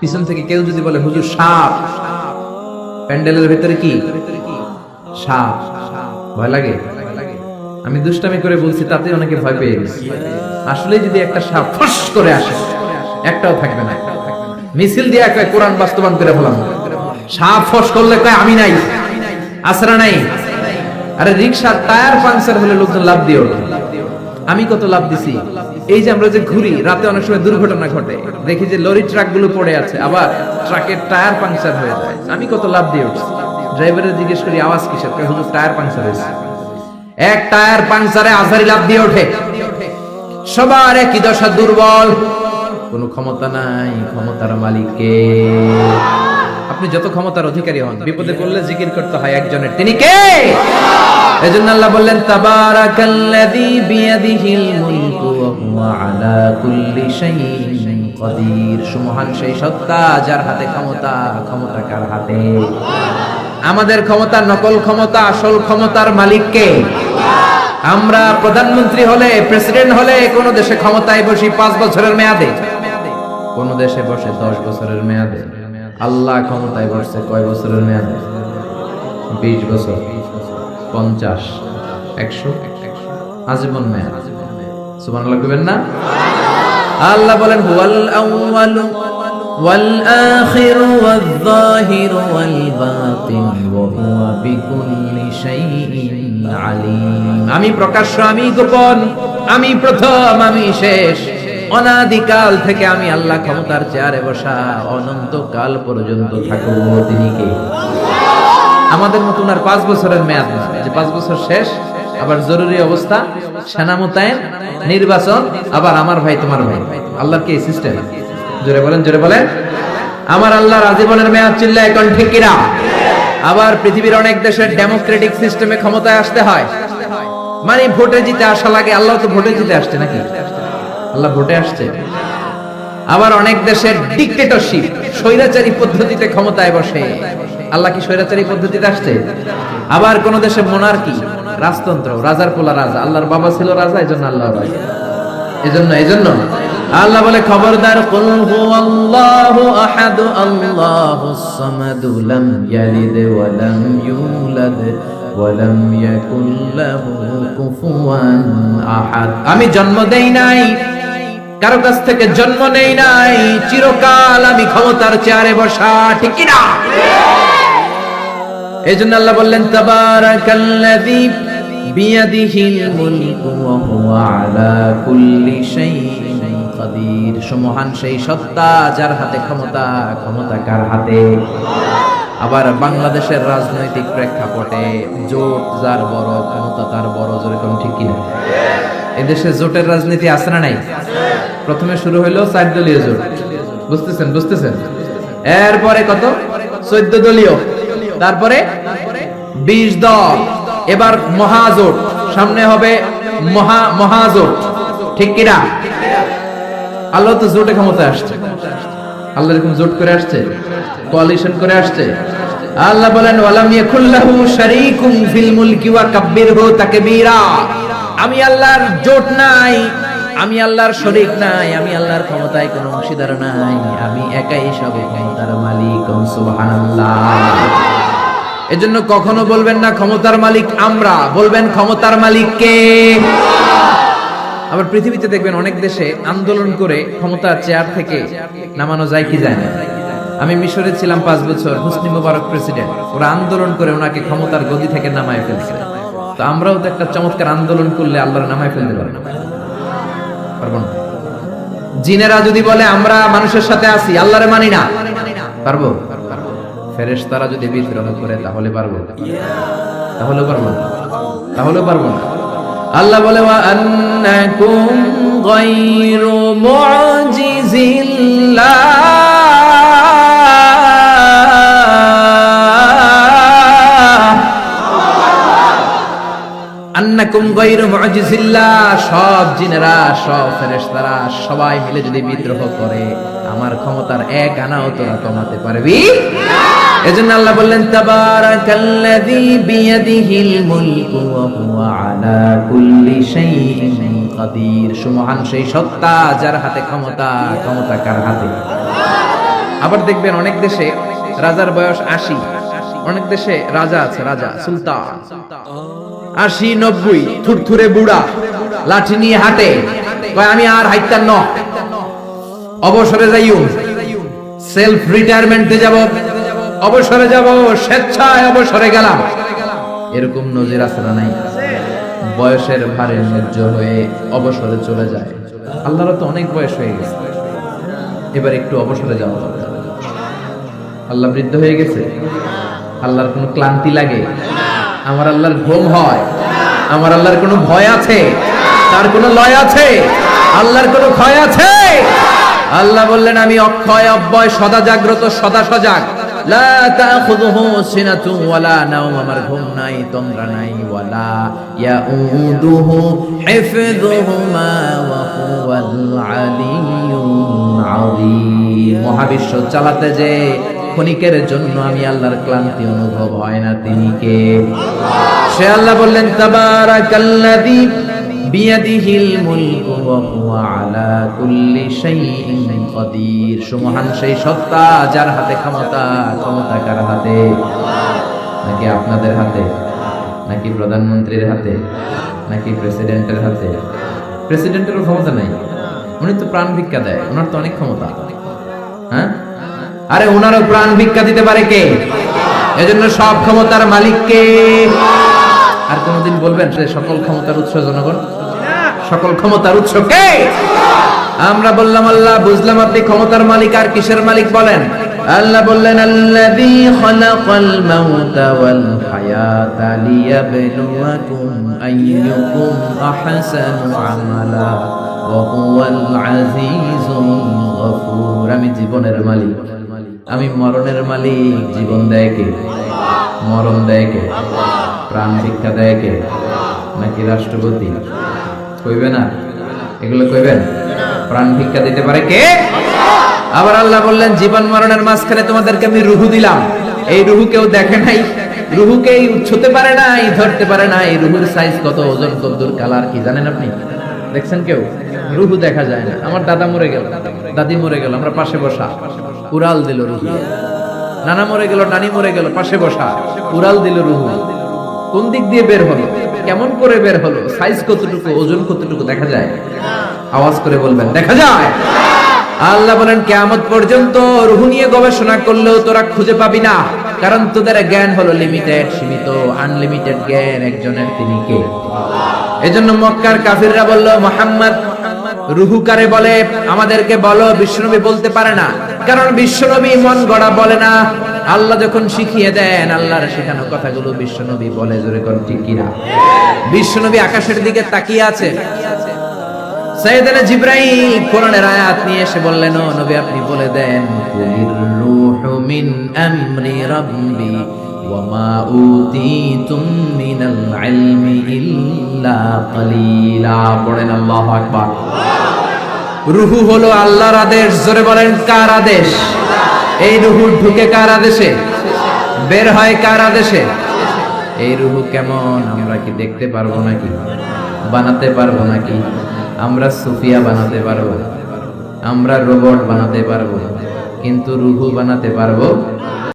পিছন থেকে কেউ যদি বলে হুজুর সাপ, প্যান্ডেলের ভেতরে কি সাপ, ভয় লাগে? আমি দুষ্টামি করে বলছি, তাতে অনেকে ভয় পেয়ে গেছে। আসলে যদি একটা সাপ ফস করে আসে, একটাও থাকবে না। মিছিল দিয়ে কয় কোরআন বাস্তবায়ন করে ফেলাম। সাপ ফস করলে কয় আমি নাই, আসরা নাই। আরে রিকশার টায়ার পাংচার হলে লোকজন লাভ দিয়ে ওঠে। আমি কত লাভ দিছি। এই যে আমরা যে ঘুরি রাতে, অনেক সময় দুর্ঘটনা ঘটে, দেখি যে লরি ট্রাক গুলো পড়ে আছে, আবার ট্রাকের টায়ার পাংচার হয়ে যায়। আমি কত লাভ দিয়ে উঠছি। ড্রাইভারের জিজ্ঞেস করি আওয়াজ কিসের, কয় হুজুর টায়ার পাংচার হয়েছে। এক টায়ার পাংচারে আজারি লাভ দিয়ে ওঠে। সবার একই দশা, দুর্বল, কোনো ক্ষমতা নাই। ক্ষমতার মালিক কে? আপনি যত ক্ষমতার অধিকারী হন, বিপদে পড়লে জিকির করতে হয় একজনের, তিনি কে? এজন্য আল্লাহ বললেন তাবারাকাল্লাযী বিয়াদিহিল মুলকু ওয়া হুয়া আলা কুল্লি শাইইন কাদির। সুমহান সেই সত্তা যার হাতে ক্ষমতা। ক্ষমতা কার হাতে? আমাদের ক্ষমতা নকল ক্ষমতা, আসল ক্ষমতার মালিক কে? আমরা প্রধানমন্ত্রী হলে, প্রেসিডেন্ট হলে কোন দেশে ক্ষমতায় বসি 5 বছরের মেয়াদে, কোন দেশে বসে 10 বছরের মেয়াদে। আল্লাহ ক্ষমতায় বসছে কয় বছরের মেয়াদে? 20 বছর, 50, 100, আজীবন মেয়াদ। সুবহানাল্লাহ কইবেন না? আল্লাহ বলেন হুয়াল আউয়ালু ওয়াল আখিরু ওয়াল যাহিরু ওয়াল বাতিন ওয়া হুয়া বিকুল্লি শাইইন আলীম। আমি প্রকাশ্য, আমি গোপন, আমি প্রথম, আমি শেষ। অনাদিকাল থেকে আমি আল্লাহ ক্ষমতার চেয়ারে বসা, অনন্তকাল পর্যন্ত থাকবো। তিনি কে? আমাদের মতন আর 5 বছরের মেয়াদ না, যে 5 বছর শেষ, আবার জরুরি অবস্থা, সেনা মোতায়েন, নির্বাচন, আবার আমার ভাই তোমার ভাই। আল্লাহর কি সিস্টেম? জোরে বলেন, জোরে বলেন। আমার আল্লাহর আজীবনের মেয়াদ চিল্লায় এখন ঠিক কিনা? আবার পৃথিবীর অনেক দেশের ডেমোক্রেটিক সিস্টেমে ক্ষমতায় আসতে হয়, মানে ভোটে জিতে আসা লাগে। আল্লাহ তো ভোটে জিতে আসছে নাকি? আল্লাহ ভোটে আসছে। আবার অনেক দেশের ডিক্টেটরশিপ, স্বৈরাচারী পদ্ধতিতে ক্ষমতায় বসে। আল্লাহ কি স্বৈরাচারী পদ্ধতিতে আসছে? আবার কোন দেশে মোনার্কি, রাজতন্ত্র, রাজার পোলা রাজা। আল্লাহর বাবা ছিল রাজা, এজন্য আল্লাহ রাজা। এজন্য আল্লাহ বলে খবরদার, কুল হুয়াল্লাহু আহাদ আল্লাহুস সামাদ লাম ইয়ালিদ ওয়া লাম ইউলাদ ওয়া লাম ইয়াকুল লাহু কুফুয়ান আহাদ। আমি জন্ম দেই নাই, কারো কাছ থেকে জন্ম নেই নাই, চিরকাল আমি ক্ষমতার চেয়ারে বসা। ঠিক কি না? এজন্য আল্লাহ বললেন তাবারাকাল্লাযী বিয়াদিহিল মুলকু ওয়া হুয়া আলা কুল্লি শাইইন কাদির। সুমহান সেই সত্তা যার হাতে ক্ষমতা। ক্ষমতা কার হাতে? আবার বাংলাদেশের রাজনৈতিক প্রেক্ষাপটে জোট যার বড়, ক্ষমতা তার বড়। জোরে কোন ঠিক কিনা? এদেশে জোটের রাজনীতি আছে না নাই? প্রথমে শুরু হইলো 4 দলীয় জোট, বুঝতেছেন? এরপরে কত? 14 দলীয়, তারপরে 20 দল, এবার মহাজোট, সামনে হবে মহাজোট। ঠিক কিনা? আল্লাহ তো জোটে ক্ষমতায় আসছে। আল্লাহ এরকম জোট করে আসছে, কোয়ালিশন করে আসছে। আল্লাহ বলেন ওয়ালাম ইয়াকুল্লাহু শারীকুম ফিল মুলকি ওয়া কাব্বিরহু তাকবীরা। আমি আল্লাহর জোট নাই, আমি আল্লাহর শরীক নাই, আমি আল্লাহর ক্ষমতায় কোনো অংশীদার নাই, আমি একাই সব ক্ষমতার মালিক। সুবহানাল্লাহ। এজন্য কখনো বলবেন না ক্ষমতার মালিক আমরা, বলবেন ক্ষমতার মালিক কে? আবার পৃথিবীতে দেখবেন অনেক দেশে আন্দোলন করে ক্ষমতার চেয়ার থেকে নামানো যায় কি যায় না। আমি মিশরে ছিলাম 5 বছর, হোসনি মোবারক প্রেসিডেন্ট, ওরা আন্দোলন করে ওনাকে ক্ষমতার গদি থেকে নামায় ফেলছে। তো আমরাও তো একটা চমৎকার আন্দোলন করলে আল্লাহর নামায় ফেলতে পারবো না? জিনেরা যদি বলে আমরা মানুষের সাথে আছি, আল্লাহরে মানি না, পারবো? ফেরেশতারা যদি বিদ্রোহ করে তাহলে পারবো? তাহলেও পারবো না। আল্লাহ বলে ওয়া আন্নাকুম গায়রু মুজিজিল্লাহ আন্নাকুম গায়রু মুজিজিল্লাহ। সব জিনেরা, সব ফেরেশতারা সবাই মিলে যদি বিদ্রোহ করে, আমার ক্ষমতার এক আনাও তোরা কমাতে পারবি? এজন্য আল্লাহ বললেন তাবারাকাল্লাযী বিয়াদিহিল মুলকু ওয়া হুয়া আলা কুল্লি শাইইন কাদির। সুমহান সেই সত্তা যার হাতে ক্ষমতা। ক্ষমতা কার হাতে? আবার দেখবেন অনেক দেশে রাজার বয়স 80, অনেক দেশে রাজা আছে, রাজা সুলতান 80-90 থুরথুরে বুড়া, লাঠি নিয়ে হাঁটে, কয় আমি আর হাইতাম ন, অবসরে যাইও, সেলফ রিটায়ারমেন্টে যাব, অবসরে যাব, স্বেচ্ছায় অবসরে গেলাম। এরকম নজির আছে না নাই? বয়সের ভারে ন্যায্য হয়ে অবসরে চলে যায়। আল্লাহর তো অনেক বয়স হয়ে গেছে, এবার একটু অবসরে যাওয়া দরকার। আল্লাহ বৃদ্ধ হয়ে গেছে, আল্লাহর কোনো ক্লান্তি লাগে? আমার আল্লাহর ঘুম হয়? আমার আল্লাহর কোনো ভয় আছে? তার কোনো লয় আছে? আল্লাহর কোনো ক্ষয় আছে? আল্লাহ বললেন আমি অক্ষয় অব্যয়, সদা জাগ্রত, সদা সজাগ। লা তাখুযুহু সিনাতুন ওয়ালা নাওম, আমার ঘুম নাই, তন্দ্রা নাই। ওয়ালা ইয়াউদুহু হিফযুহুমা ওয়া হুয়াল আলিয়্যুল আযীম। মহাবিশ্ব চালাতে যে ক্ষণিকের জন্য আমি আল্লাহর ক্লান্তি অনুভব হয় না, তিনি কে? সে আল্লাহ বললেন তাবারাকাল্লাযী বিয়াদিহিল মুলকু ওয়া হুয়া আলা কুল্লি শাইইন কাদির। সুমহান সেই সত্তা যার হাতে ক্ষমতা। ক্ষমতা কার হাতে? নাকি আপনাদের হাতে? নাকি প্রধানমন্ত্রীর হাতে? নাকি প্রেসিডেন্টের হাতে? প্রেসিডেন্টেরও ক্ষমতা নাই, উনি তো প্রাণ ভিক্ষা দেয়, ওনার তো অনেক ক্ষমতা। হ্যাঁ, আরে ওনারও প্রাণ ভিক্ষা দিতে পারে কে? এজন্য সব ক্ষমতার মালিক কে? আর কোনদিন বলবেন সে সকল ক্ষমতার উৎস জনগণ? সকল ক্ষমতার উৎস কে? আমরা বললাম আল্লাহ, বুঝলাম আপনি ক্ষমতার মালিক, আর কিসের মালিক বলেন? আল্লাহ বললেন আল্লাযী খালাকাল মাউতা ওয়াল হায়াতা লিয়াবলুয়াকুম আইয়ুকুম আহসানু আমালা ওয়া হুয়াল আজিজুল গফুর। আমি জীবনের মালিক, আমি মরণের মালিক। জীবন দেয় কে? মরণ দেয় কে? প্রাণ ভিক্ষা দেয় কে? নাকি রাষ্ট্রপতি? কইবে না এগুলো? কইবেন? প্রাণ ভিক্ষা দিতে পারে কে? আবার আল্লাহ বললেন জীবন মরণের মাঝখানে তোমাদেরকে আমি রুহু দিলাম। এই রুহু কেউ দেখে নাই, রুহুকে ছুঁতে পারে নাই, ধরতে পারে নাই। রুহুর সাইজ কত, ওজন কত, কালার কি জানেন আপনি? দেখছেন কেউ? রুহু দেখা যায় না। আমার দাদা মরে গেল, দাদি মরে গেল, আমরা পাশে বসা, উড়াল দিল রুহু। নানা মরে গেল, নানি মরে গেল, পাশে বসা, উড়াল দিল রুহু। কোন দিক দিয়ে বের হলো, কেমন করে বের হলো, সাইজ কতটুকু, ওজন কতটুকু দেখা যায়? আওয়াজ করে বলবেন দেখা যায়। আল্লাহ বলেন কিয়ামত পর্যন্ত রূহ নিয়ে গবেষণা করলেও তোরা খুঁজে পাবি না, কারণ তোদের জ্ঞান হলো লিমিটেড, সীমিত। আনলিমিটেড জ্ঞান একজনের, তিনি কে? এজন্য মক্কার কাফিররা বলল মুহাম্মদ রূহ কারে বলে, আমাদেরকে বলো। বিশ্বনবী বলতে পারে না, কারণ বিশ্বনবী মন গড়া বলে না। আল্লাহ যখন শিখিয়ে দেন, আল্লাহর শেখানো কথাগুলো বিশ্বনবী বলে। জোরে কোন ঠিক কিনা? বিশ্বনবী আকাশের দিকে তাকিয়ে আছে, সাইয়েদনা জিবরাইল কোরআনের আয়াত নিয়ে এসে বললেন ও নবী আপনি বলে দেন কুলির রূহু মিন আমরি রাব্বি ওয়া মা উতিতুম মিনাল ইলমি ইল্লা কালিলা। পড়েন আল্লাহু আকবার। রূহু হলো আল্লাহর আদেশ। জোরে বলেন কার আদেশ? এই রূহু ঢুকে কার আদেশে? বের হয় কার আদেশে? এই রূহু কেমন আমরা কি দেখতে পারবো নাকি? বানাতে পারবো নাকি? আমরা সুফিয়া বানাতে পারবো, আমরা রোবট বানাতে পারবো, কিন্তু রূহু বানাতে পারবো